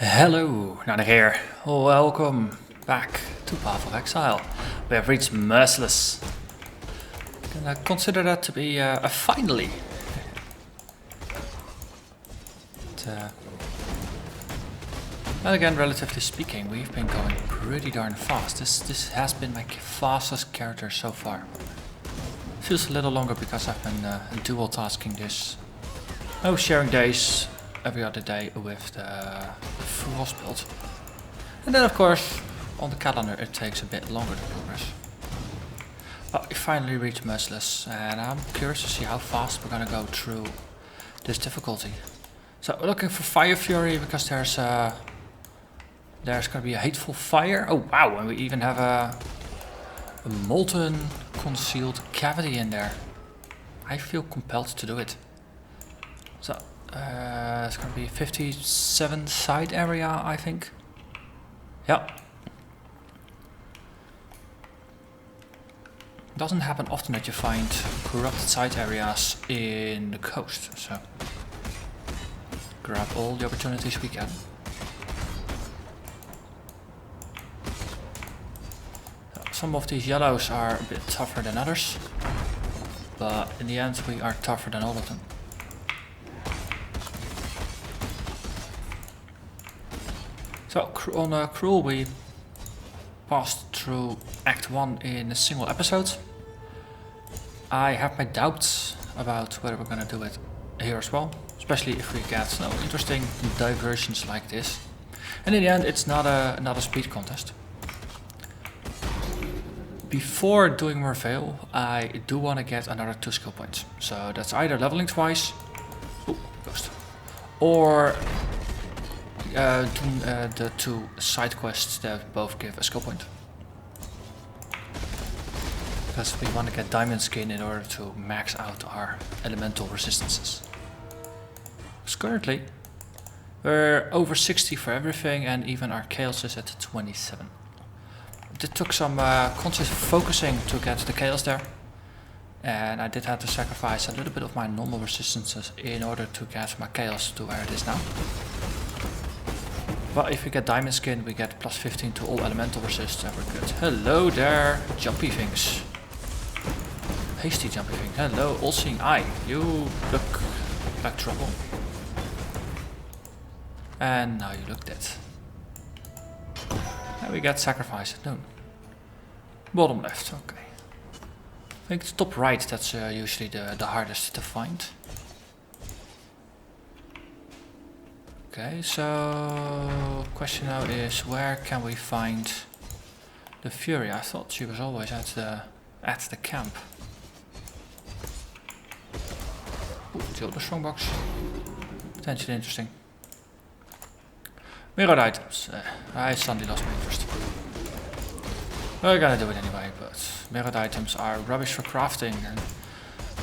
Hello, Narnach here. Welcome back to Path of Exile. We have reached Merciless. Can I consider that to be a finally? But again, relatively speaking, we've been going pretty darn fast. This has been my fastest character so far. Feels a little longer because I've been dual tasking this. No sharing days every other day with the Frost build. And then of course, on the calendar it takes a bit longer to progress. But we finally reached Merciless and I'm curious to see how fast we're gonna go through this difficulty. So we're looking for Fire Fury because there's gonna be a hateful fire. Oh wow, and we even have a molten concealed cavity in there. I feel compelled to do it. So it's gonna be 57 side area, I think. Yeah. Doesn't happen often that you find corrupted side areas in the coast, so grab all the opportunities we can. Some of these yellows are a bit tougher than others, but in the end we are tougher than all of them. So on Cruel we passed through Act 1 in a single episode. I have my doubts about whether we're gonna do it here as well, especially if we get interesting diversions like this. And in the end it's not a speed contest. Before doing Merciless, I do want to get another 2 skill points. So that's either leveling twice, ghost, or doing the 2 side quests that both give a skill point. Because we want to get diamond skin in order to max out our elemental resistances. Because currently we're over 60 for everything and even our chaos is at 27. It took some conscious focusing to get the chaos there, and I did have to sacrifice a little bit of my normal resistances in order to get my chaos to where it is now. But if we get diamond skin we get plus 15 to all elemental resists and we're good. Hello there, jumpy things. Hasty jumpy thing. Hello, all-seeing eye. You look like trouble. And now you look dead. And we get sacrifice at noon. Bottom left, okay. I think it's top right that's usually the hardest to find. Okay, so question now is where can we find the Fury? I thought she was always at the camp. Ooh, the strongbox. Potentially interesting. Mirrored items. I suddenly lost my interest. We're gonna do it anyway, but mirrored items are rubbish for crafting and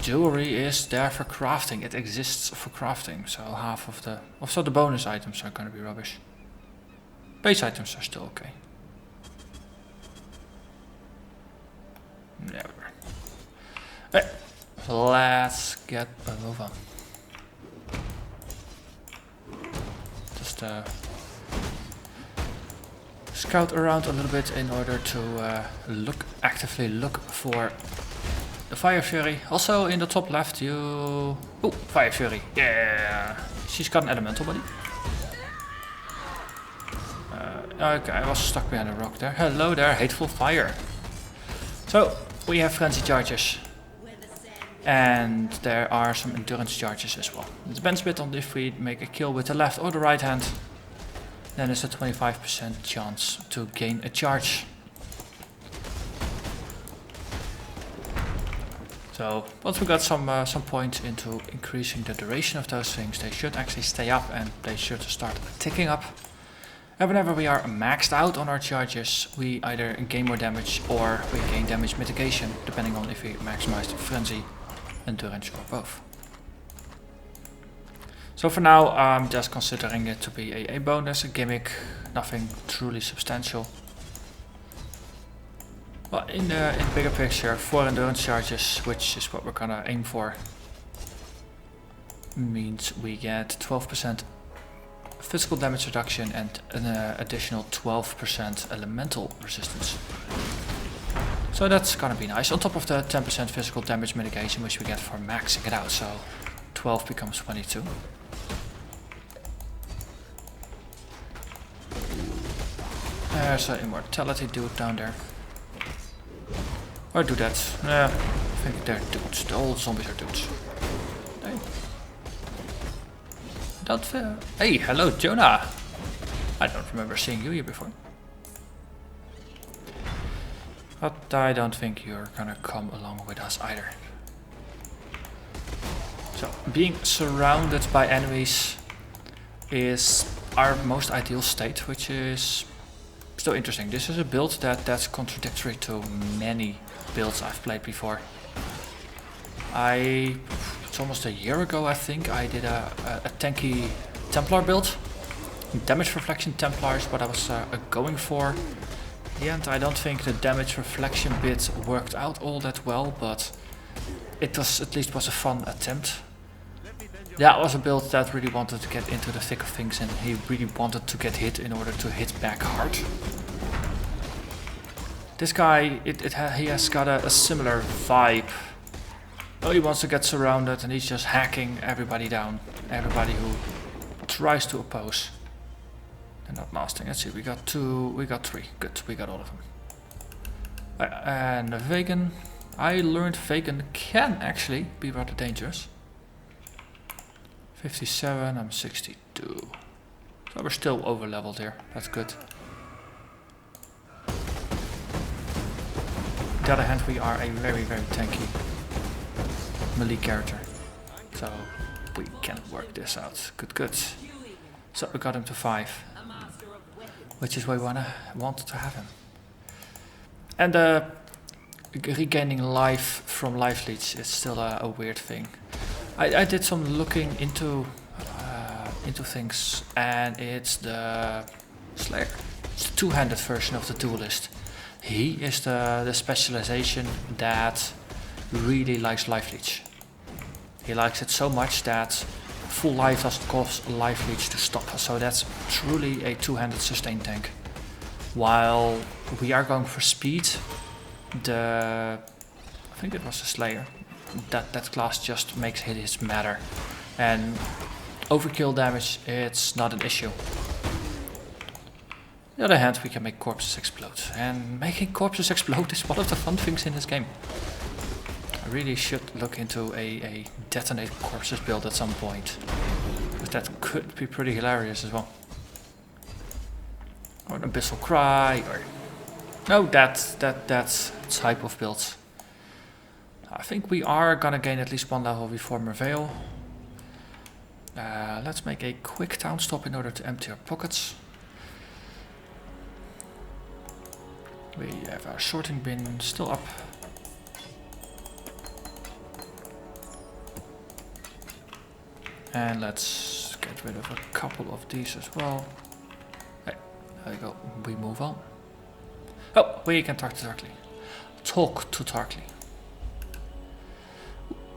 jewelry is there for crafting. It exists for crafting, so half of the... Also the bonus items are gonna be rubbish. Base items are still okay. Never. Hey, let's get a move on. Just scout around a little bit in order to actively look for the Fire Fury. Also in the top left you... Oh, Fire Fury. Yeah! She's got an elemental body. Okay, I was stuck behind a rock there. Hello there, hateful fire. So, we have frenzy charges. And there are some endurance charges as well. It depends a bit on if we make a kill with the left or the right hand. Then there's a 25% chance to gain a charge. So once we got some points into increasing the duration of those things, they should actually stay up and they should start ticking up. And whenever we are maxed out on our charges, we either gain more damage or we gain damage mitigation, depending on if we maximize the frenzy, endurance or both. So for now I'm just considering it to be a bonus, a gimmick, nothing truly substantial. Well, in the bigger picture, 4 endurance charges, which is what we're gonna aim for, means we get 12% physical damage reduction and an additional 12% elemental resistance. So that's gonna be nice, on top of the 10% physical damage mitigation which we get for maxing it out, so 12 becomes 22. There's an immortality dude down there. Or do that. I think they're dudes. The old zombies are dudes. Hey, hello Jonah! I don't remember seeing you here before. But I don't think you're gonna come along with us either. So, being surrounded by enemies is our most ideal state, which is still interesting. This is a build that's contradictory to many builds I've played before. It's almost a year ago I think, I did a tanky Templar build. Damage reflection Templar is what I was going for. In the end I don't think the damage reflection bit worked out all that well, but it was at least was a fun attempt. That was a build that really wanted to get into the thick of things, and he really wanted to get hit in order to hit back hard. This guy, he has got a similar vibe. Oh, he wants to get surrounded and he's just hacking everybody down. Everybody who tries to oppose. They're not lasting. Let's see, we got 3. Good, we got all of them. And Viking. I learned Viking can actually be rather dangerous. 57, I'm 62. So we're still over leveled here, that's good. On the other hand, we are a very, very tanky melee character. So we can work this out. Good, good. So we got him to 5. Which is where we want to have him. And regaining life from life leech is still a weird thing. I did some looking into things, and it's the Slayer. It's the two-handed version of the Duelist. He is the specialization that really likes life leech. He likes it so much that full life doesn't cause life leech to stop. So that's truly a two-handed sustain tank. While we are going for speed, I think it was the Slayer. That class just makes his matter, and overkill damage, it's not an issue. On the other hand, we can make corpses explode, and making corpses explode is one of the fun things in this game. I really should look into a detonate corpses build at some point, because that could be pretty hilarious as well. Or an abyssal cry, or no, that type of builds. I think we are gonna gain at least 1 level before Merveil. Let's make a quick town stop in order to empty our pockets. We have our sorting bin still up. And let's get rid of a couple of these as well. Hey, there we go, we move on. Oh, we can talk to Tarkly. Talk to Tarkly.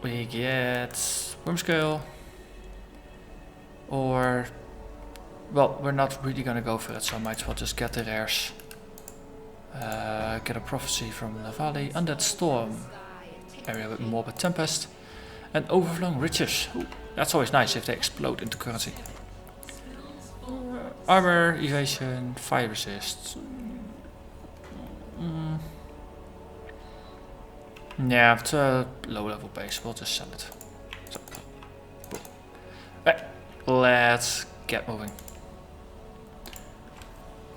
We get Worm Scale, or, well, we're not really gonna go for it, so I might as well just get the rares. Get a prophecy from the valley, Undead Storm, area with Morbid Tempest, and Overflowing Riches. Ooh, that's always nice if they explode into currency. Armour, Evasion, Fire Resist. Yeah, it's a low level base, we'll just sell it. So, cool. Right, let's get moving.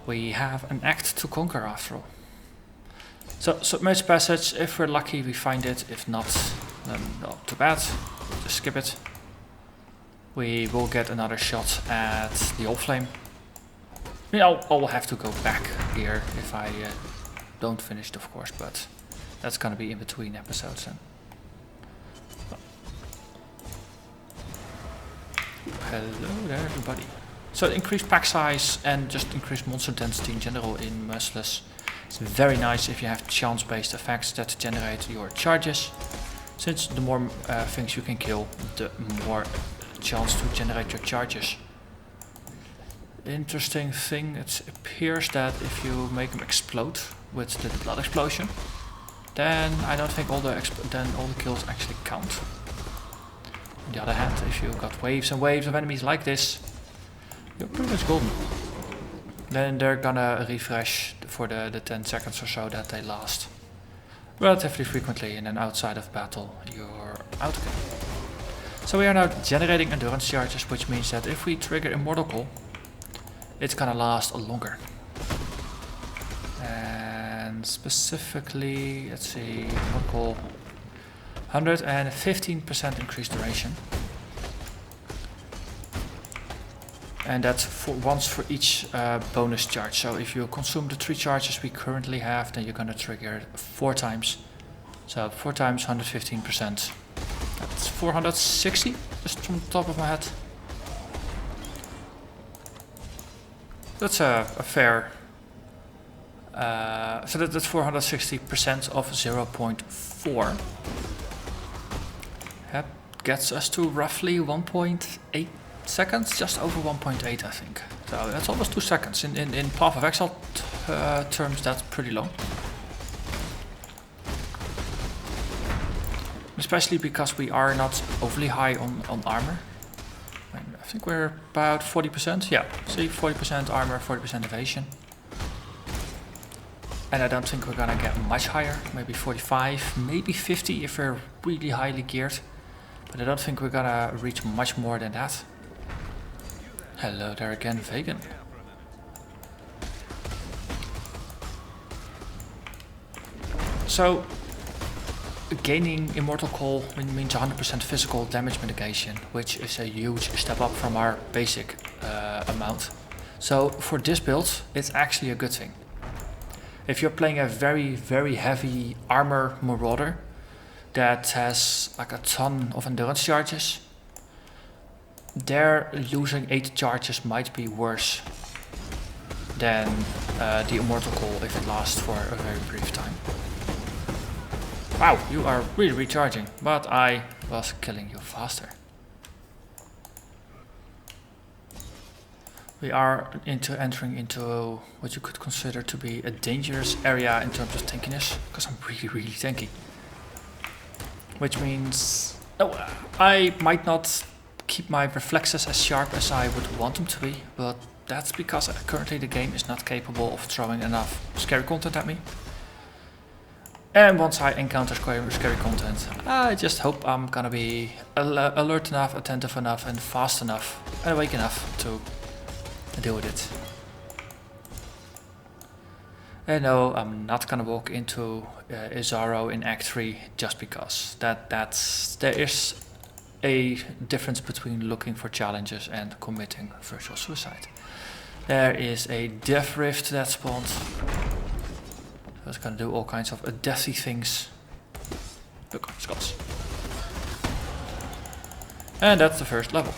We have an act to conquer after all. So, Submerged Passage, if we're lucky we find it, if not, then not too bad, just skip it. We will get another shot at the Old Flame. I mean, I'll have to go back here if I don't finish it, of course, but that's gonna be in between episodes then. Hello there everybody. So increased pack size and just increased monster density in general in Merciless. It's very nice if you have chance based effects that generate your charges. Since the more things you can kill, the more chance to generate your charges. Interesting thing, it appears that if you make them explode with the blood explosion, then I don't think all the kills actually count. On the other hand, if you got waves and waves of enemies like this, you're pretty much golden. Then they're gonna refresh for the 10 seconds or so that they last relatively frequently, and then outside of battle you're out again. So we are now generating endurance charges, which means that if we trigger Immortal Call, it's gonna last longer. And specifically, let's see, Immortal Call, 115% increased duration. And that's once for each bonus charge. So if you consume the 3 charges we currently have, then you're gonna trigger it 4 times. So 4 times 115%. That's 460, just from the top of my head. That's a fair... so that's 460% of 0.4. That gets us to roughly 1.8 seconds, just over 1.8 I think. So that's almost 2 seconds. In Path of Exile terms, that's pretty long. Especially because we are not overly high on armor. I think we're about 40%. Yeah, see, 40% armor, 40% evasion. And I don't think we're gonna get much higher. Maybe 45, maybe 50 if we're really highly geared. But I don't think we're gonna reach much more than that. Hello there again, Vegan. So, gaining Immortal Call means 100% physical damage mitigation, which is a huge step up from our basic amount. So for this build, it's actually a good thing. If you're playing a very, very heavy armor marauder that has like a ton of endurance charges, there losing 8 charges might be worse than the Immortal Call if it lasts for a very brief time. Wow, you are really recharging, but I was killing you faster. We are entering into what you could consider to be a dangerous area in terms of tankiness, because I'm really, really tanky. Which means I might not keep my reflexes as sharp as I would want them to be, but that's because currently the game is not capable of throwing enough scary content at me. And once I encounter scary content, I just hope I'm gonna be alert enough, attentive enough, and fast enough, and awake enough to deal with it. And no, I'm not gonna walk into Izaro in Act 3 just because. There is a difference between looking for challenges and committing virtual suicide. There is a Death Rift that spawned. It's gonna do all kinds of deathy things. Look, Scots. And that's the first level.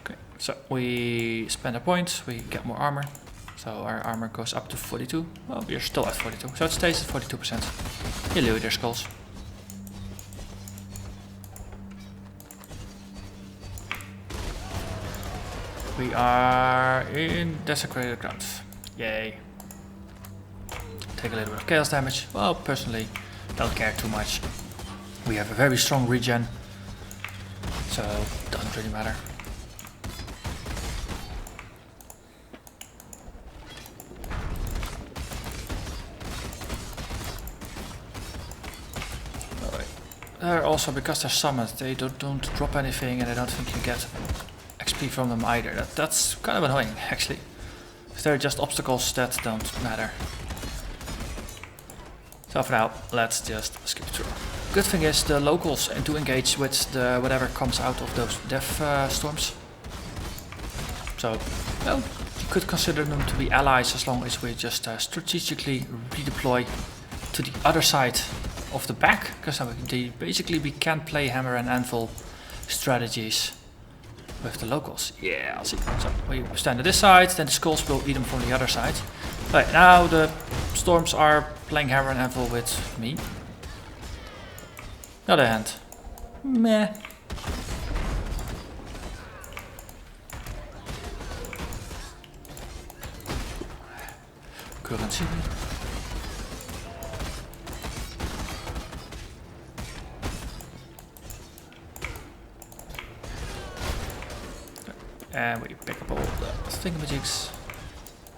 Okay, so we spend a point, we get more armor. So our armor goes up to 42. Well, we're still at 42, so it stays at 42%. Hello there, Skulls. We are in desecrated ground. Yay. Take a little bit of chaos damage. Well, personally, don't care too much. We have a very strong regen, so it doesn't really matter. Also, because they're summoned, they don't drop anything, and I don't think you get XP from them either. That's kind of annoying, actually. If they're just obstacles that don't matter. So for now, let's just skip through. Good thing is the locals do engage with the whatever comes out of those death storms. So, well, you could consider them to be allies as long as we just strategically redeploy to the other side of the back, because basically we can't play hammer and anvil strategies with the locals. Yeah, I'll see. So we stand at this side, then the skulls will eat them from the other side. Right, now the storms are playing hammer and anvil with me. On the other hand, meh. currency. And we pick up all the thingamajigs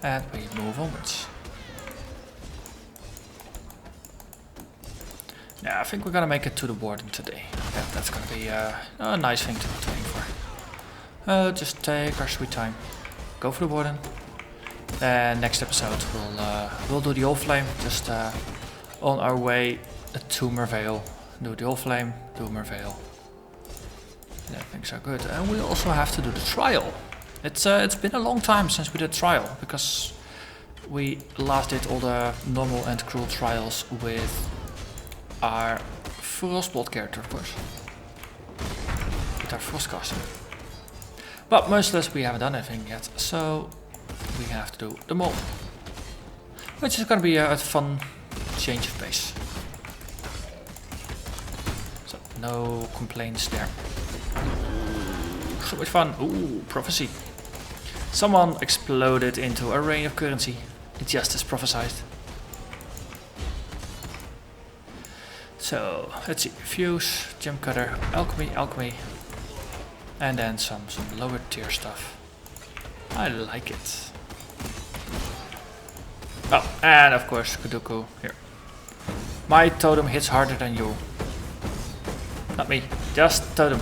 and we move onwards. Yeah, I think we're gonna make it to the Warden today. Yeah, that's gonna be a nice thing to aim for. Just take our sweet time, go for the Warden. And next episode we'll do the Old Flame, just on our way to Mervale. Do the Old Flame, do Mervale. Yeah, things are good. And we also have to do the trial. It's been a long time since we did trial, because we last did all the normal and cruel trials with our Frostbolt character, of course. With our Frostcaster. But Merciless we haven't done anything yet, so we have to do them all. Which is gonna be a fun change of pace. So, no complaints there. So much fun. Ooh, prophecy. Someone exploded into a rain of currency, just as prophesied. So, let's see. Fuse, gem cutter, alchemy. And then some lower tier stuff. I like it. Oh, and of course, Kuduku here. My totem hits harder than you. Not me, just totem.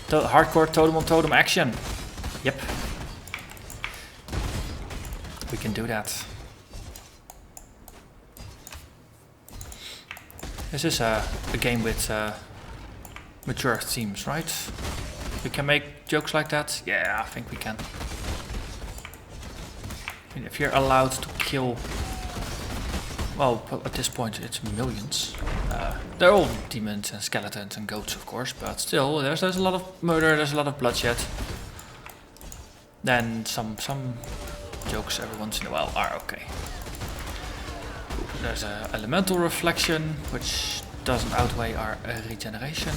Hardcore totem on totem action. Yep. We can do that. This is a game with mature themes, right? We can make jokes like that? Yeah, I think we can. I mean, if you're allowed to kill... Well, at this point it's millions. They're all demons and skeletons and goats, of course, but still, there's a lot of murder, there's a lot of bloodshed. Then some jokes every once in a while are okay. There's an elemental reflection, which doesn't outweigh our regeneration.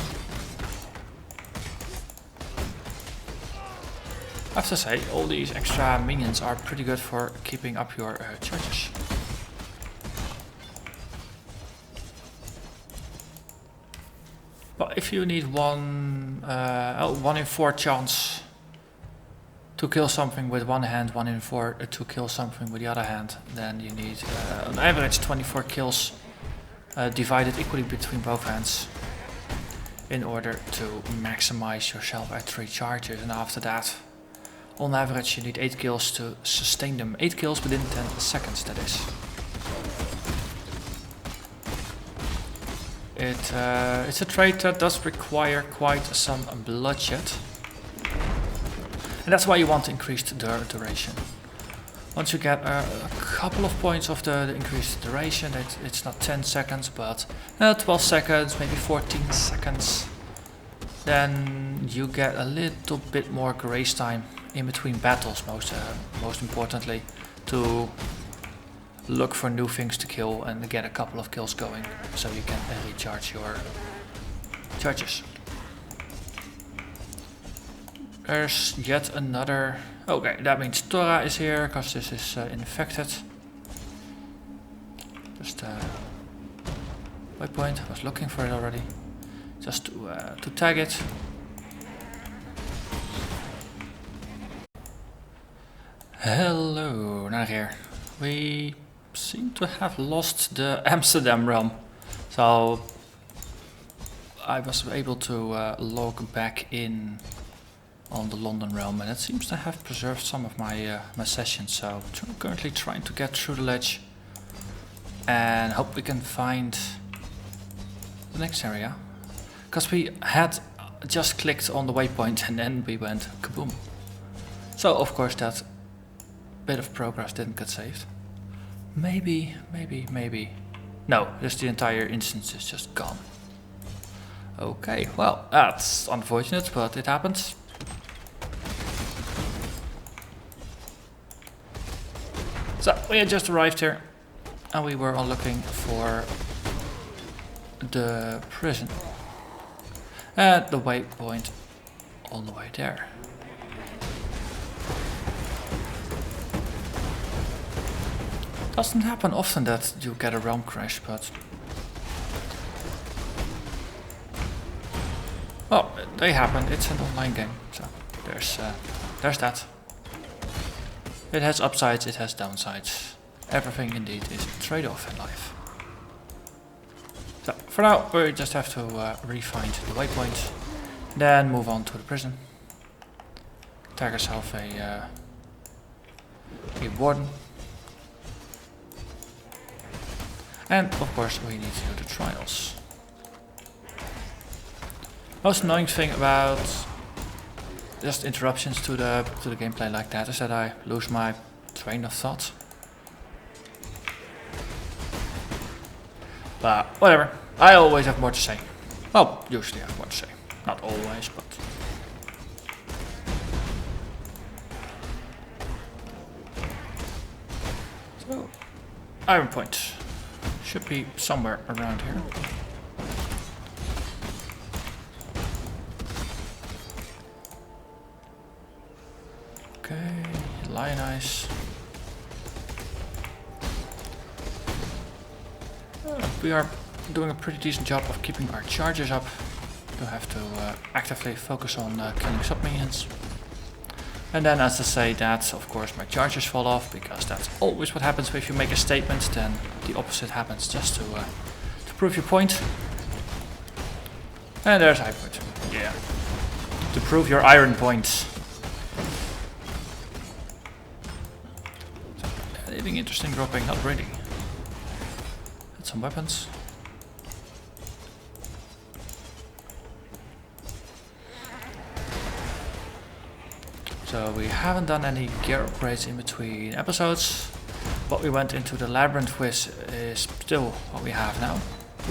I have to say, all these extra minions are pretty good for keeping up your charges. But if you need 1 in 4 chance to kill something with one hand, 1 in 4 to kill something with the other hand, then you need on average 24 kills divided equally between both hands in order to maximize yourself at 3 charges. And after that, on average you need 8 kills to sustain them. 8 kills within 10 seconds, that is. It's a trait that does require quite some bloodshed. And that's why you want increased duration. Once you get a couple of points of the increased duration, it's not 10 seconds, but 12 seconds, maybe 14 seconds. Then you get a little bit more grace time in between battles, most importantly, to look for new things to kill and get a couple of kills going, so you can recharge your charges. There's yet another... Okay, that means Tora is here, because this is infected. Just waypoint, I was looking for it already. Just to tag it. Hello, Narnach here. We seem to have lost the Amsterdam realm. So I was able to log back in on the London realm, and it seems to have preserved some of my my sessions. So I'm currently trying to get through the ledge and hope we can find the next area. Because we had just clicked on the waypoint and then we went kaboom. So of course that bit of progress didn't get saved. Maybe. No, just the entire instance is just gone. Okay, well, that's unfortunate, but it happens. So, we had just arrived here, and we were all looking for the prison. And the waypoint all the way there. Doesn't happen often that you get a realm crash, but well, they happen. It's an online game, so there's that. It has upsides, it has downsides. Everything indeed is a trade-off in life. So for now, we just have to re-find the waypoint, then move on to the prison. Tag ourselves a Warden. And of course we need to do the trials. Most annoying thing about just interruptions to the gameplay like that is that I lose my train of thought. But whatever, I always have more to say. Well, usually I have more to say. Not always, but... So, Iron Point. Should be somewhere around here. Okay, Lionize. We are doing a pretty decent job of keeping our charges up. We have to actively focus on killing sub-minions. And then as I say that, of course my charges fall off, because that's always what happens if you make a statement, then the opposite happens, just to prove your point. And there's Iron Point. Yeah. To prove your iron point. Anything interesting dropping? Not really. Had some weapons. So we haven't done any gear upgrades in between episodes. What we went into the labyrinth with is still what we have now.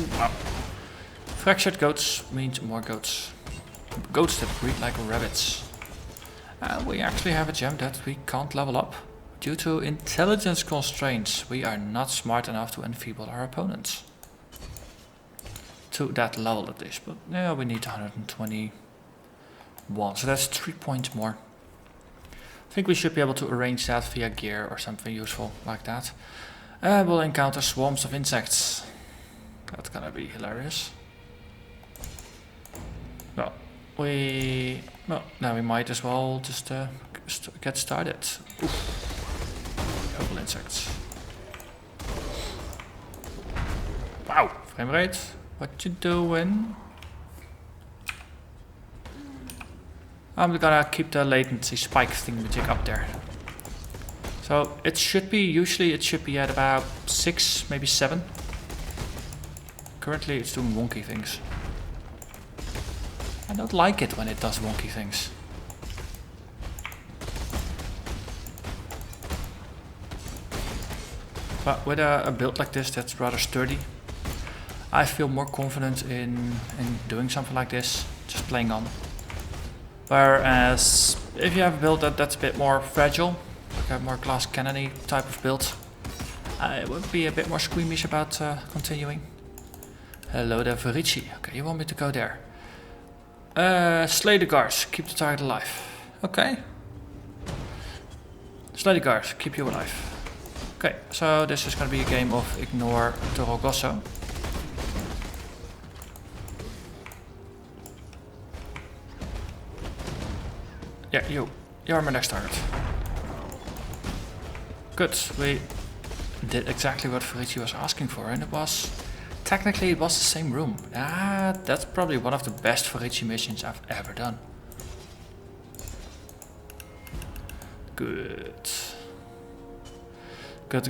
Ooh, wow. Fractured goats means more goats. Goats that breed like rabbits. And we actually have a gem that we can't level up. Due to intelligence constraints, we are not smart enough to enfeeble our opponents. To that level at least, but yeah, we need 121, so that's 3 points more. I think we should be able to arrange that via gear or something useful like that. We'll encounter swarms of insects. That's gonna be hilarious. Well, now we might as well just get started. Couple insects. Wow, frame rate. What you doing? I'm gonna keep the latency spike thingamajig up there. So it should be, usually it should be at about 6, maybe 7. Currently it's doing wonky things. I don't like it when it does wonky things. But with a build like this that's rather sturdy, I feel more confident in doing something like this, just playing on. Whereas if you have a build that's a bit more fragile, like a more glass cannon-y type of build, I would be a bit more squeamish about continuing. Hello there, Verici. Okay, you want me to go there. Slay the guards, keep the target alive. Okay. Slay the guards, keep you alive. Okay, so this is going to be a game of ignore Toro Gosso. Yeah, you're my next target. Good, we did exactly what Verici was asking for, and it was... Technically it was the same room. That's probably one of the best Verici missions I've ever done. Good. Good.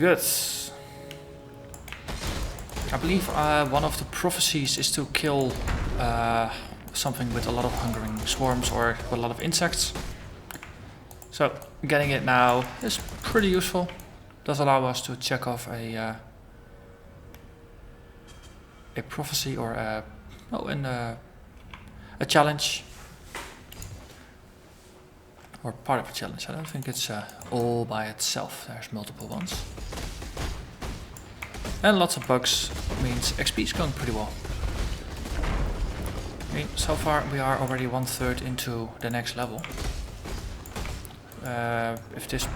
I believe one of the prophecies is to kill something with a lot of hungering swarms or with a lot of insects. So getting it now is pretty useful. Does allow us to check off a prophecy or a challenge. Or part of a challenge. I don't think it's all by itself. There's multiple ones. And lots of bugs means XP is going pretty well. I mean, so far we are already 1/3 into the next level. if this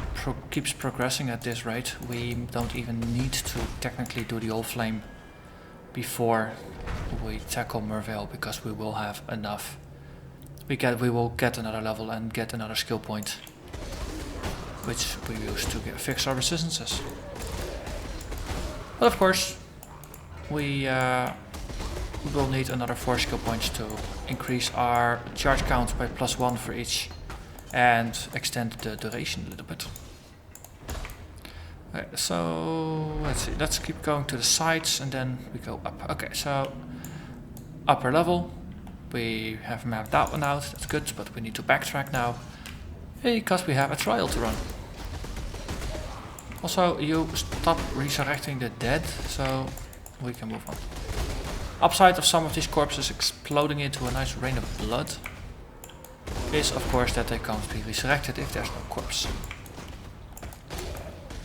keeps progressing at this rate, we don't even need to technically do the old flame before we tackle Mervale, because we will have enough. We will get another level and get another skill point, which we use to fix our resistances. But of course, we will need another 4 skill points to increase our charge count by +1 for each and extend the duration a little bit. Okay, so let's see, let's keep going to the sides and then we go up. Okay, so upper level, we have mapped that one out, that's good, but we need to backtrack now because we have a trial to run. Also, you stop resurrecting the dead, so we can move on. Upside of some of these corpses exploding into a nice rain of blood is of course that they can't be resurrected if there's no corpse.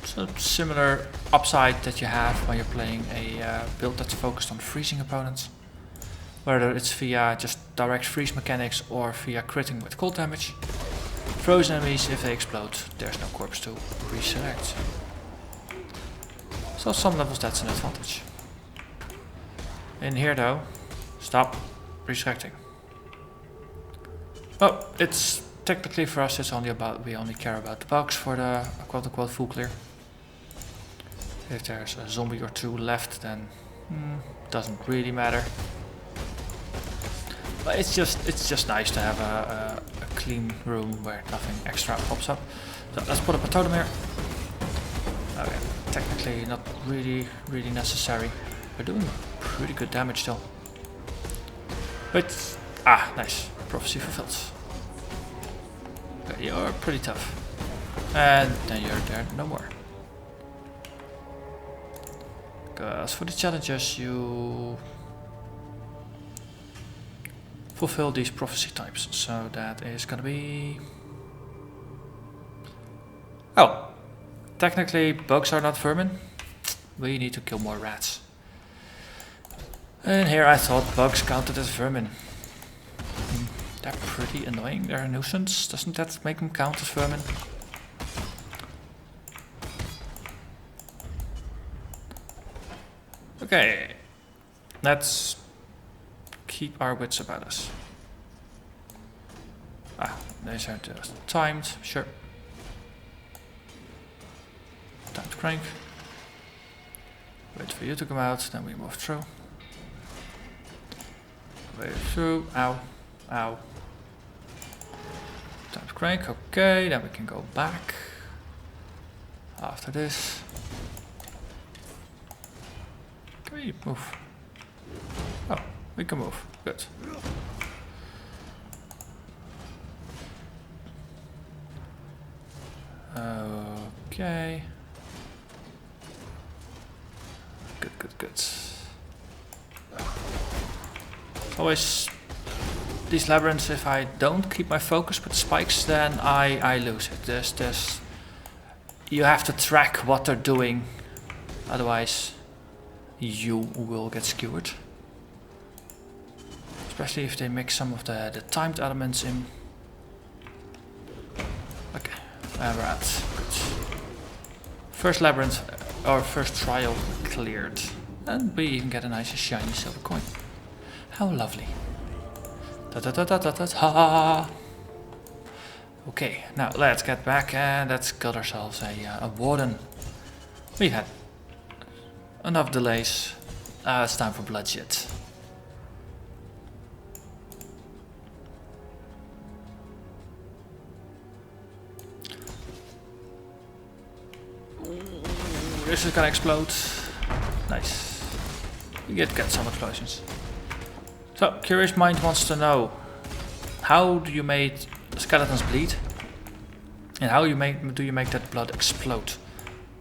So similar upside that you have when you're playing a build that's focused on freezing opponents. Whether it's via just direct freeze mechanics or via critting with cold damage. Frozen enemies, if they explode, there's no corpse to resurrect. So some levels that's an advantage. In here though, stop resurrecting. Oh, it's technically for us it's only about, we only care about the bugs for the quote unquote full clear. If there's a zombie or two left, then doesn't really matter. But it's just nice to have a clean room where nothing extra pops up. So let's put up a totem here. Okay, technically not really necessary. We're doing pretty good damage still. But nice. Prophecy fulfilled. Okay, you're pretty tough. And then you're there no more. Because for the challenges you fulfill these prophecy types. So that is gonna be... Oh! Technically bugs are not vermin. We need to kill more rats. And here I thought bugs counted as vermin. They're pretty annoying, they're a nuisance. Doesn't that make them count as vermin? Okay, let's keep our wits about us. These are just timed, sure. Time to crank. Wait for you to come out, then we move through. Wait through, ow, ow. Time to crank, okay, then we can go back. After this. Can we move? Oh, we can move, good. Okay. Good. Always these labyrinths, if I don't keep my focus with spikes, then I lose it. You have to track what they're doing, otherwise you will get skewered. Especially if they mix some of the timed elements in. Okay, and we're at. Good. First labyrinth, or first trial cleared. And we even get a nice shiny silver coin. How lovely. Da-da-da-da-da-da-da. Okay, now let's get back and let's cut ourselves a Warden. We've had enough delays. It's time for bloodshed. This is gonna explode. Nice. We get some explosions. So, Curious Mind wants to know, how do you make skeletons bleed? And how do you make that blood explode?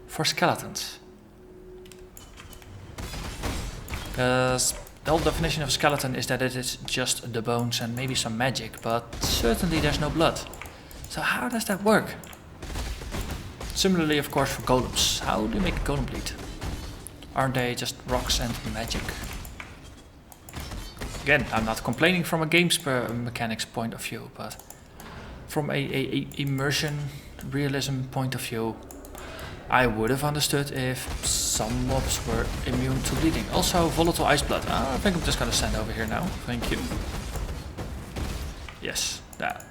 For skeletons. Because the whole definition of a skeleton is that it is just the bones and maybe some magic, but certainly there's no blood. So how does that work? Similarly, of course, for golems. How do you make a golem bleed? Aren't they just rocks and magic? Again, I'm not complaining from a games mechanics point of view, but from a immersion realism point of view, I would have understood if some mobs were immune to bleeding. Also, volatile ice blood. I think I'm just gonna stand over here now. Thank you. Yes, that.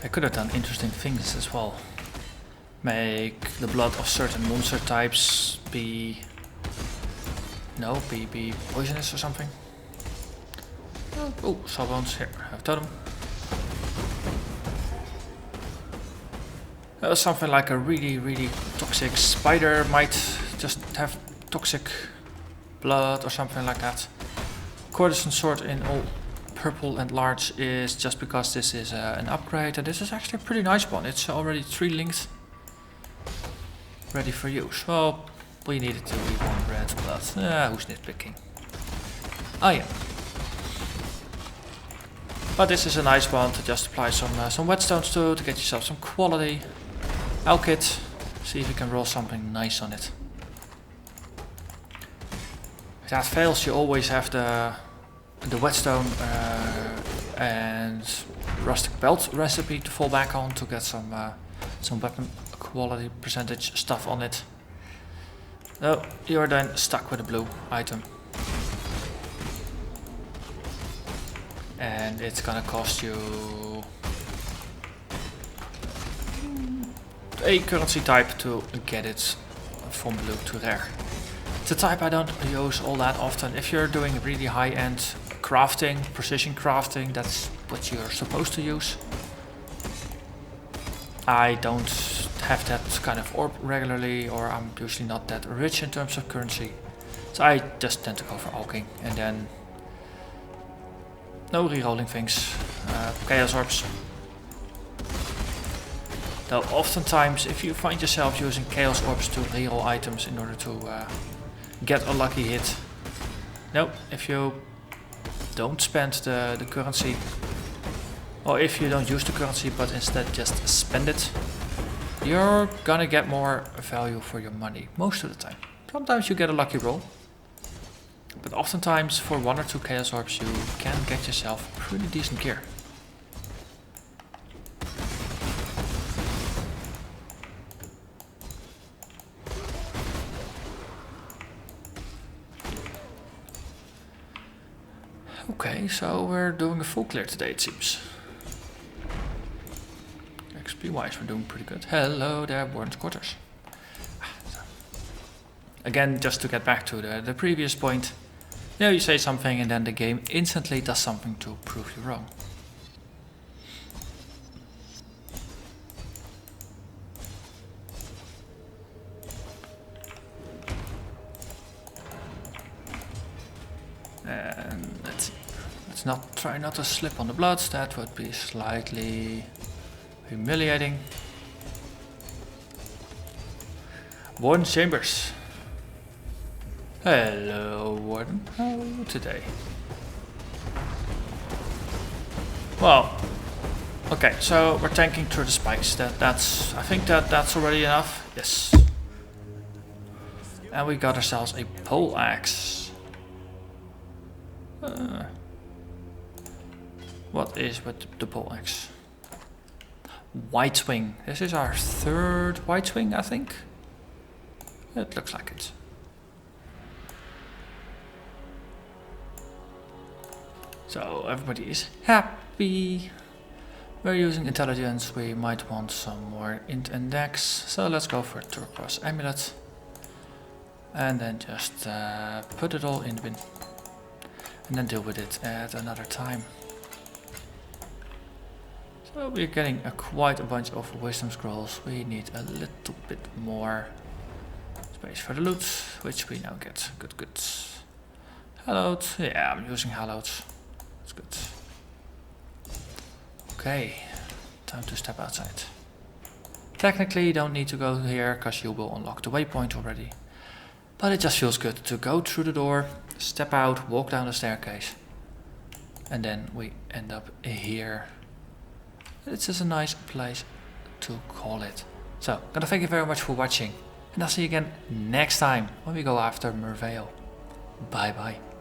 I could have done interesting things as well. Make the blood of certain monster types be poisonous or something. Oh, sawbones. Here, I have totem. Something like a really toxic spider might just have toxic blood or something like that. Courtesan sword in all purple and large is just because this is an upgrade, and this is actually a pretty nice one. It's already 3 linked, ready for use. Well, we needed to be 1 red blood. Who's nitpicking? I am. But this is a nice one to just apply some whetstones to get yourself some quality. Alkit, see if you can roll something nice on it. If that fails, you always have the whetstone and rustic belt recipe to fall back on to get some weapon quality percentage stuff on it. No, you're then stuck with a blue item. And it's gonna cost you a currency type to get it from blue to rare. It's a type I don't use all that often. If you're doing really high-end crafting, precision crafting, that's what you're supposed to use. I don't have that kind of orb regularly, or I'm usually not that rich in terms of currency. So I just tend to go for alking, and then no re-rolling things. Chaos orbs. Though oftentimes if you find yourself using chaos orbs to re-roll items in order to get a lucky hit. No, if you don't spend the currency, or if you don't use the currency but instead just spend it, you're gonna get more value for your money most of the time. Sometimes you get a lucky roll, but oftentimes for 1 or 2 chaos orbs you can get yourself pretty decent gear. Okay, so we're doing a full clear today, it seems. XP wise, we're doing pretty good. Hello there, Warden's quarters. Again, just to get back to the previous point, you know, you say something and then the game instantly does something to prove you wrong. And let's see. Let's try not to slip on the blood. That would be slightly humiliating. Warden Chambers. Hello, Warden. How are you today? Well, okay, so we're tanking through the spikes. I think that's already enough. Yes. And we got ourselves a pole axe. What is with the pole axe? White swing. This is our 3rd white swing, I think. It looks like it. So everybody is happy. We're using intelligence. We might want some more int and dex. So let's go for a turquoise amulet. And then just put it all in the bin. And then deal with it at another time. So we're getting quite a bunch of wisdom scrolls. We need a little bit more space for the loot, which we now get. Good. Hallowed. Yeah, I'm using hallowed. That's good. Okay, time to step outside. Technically you don't need to go here because you will unlock the waypoint already. But it just feels good to go through the door, step out, walk down the staircase. And then we end up here. It's just a nice place to call it. So, gonna thank you very much for watching. And I'll see you again next time when we go after Merveil. Bye bye.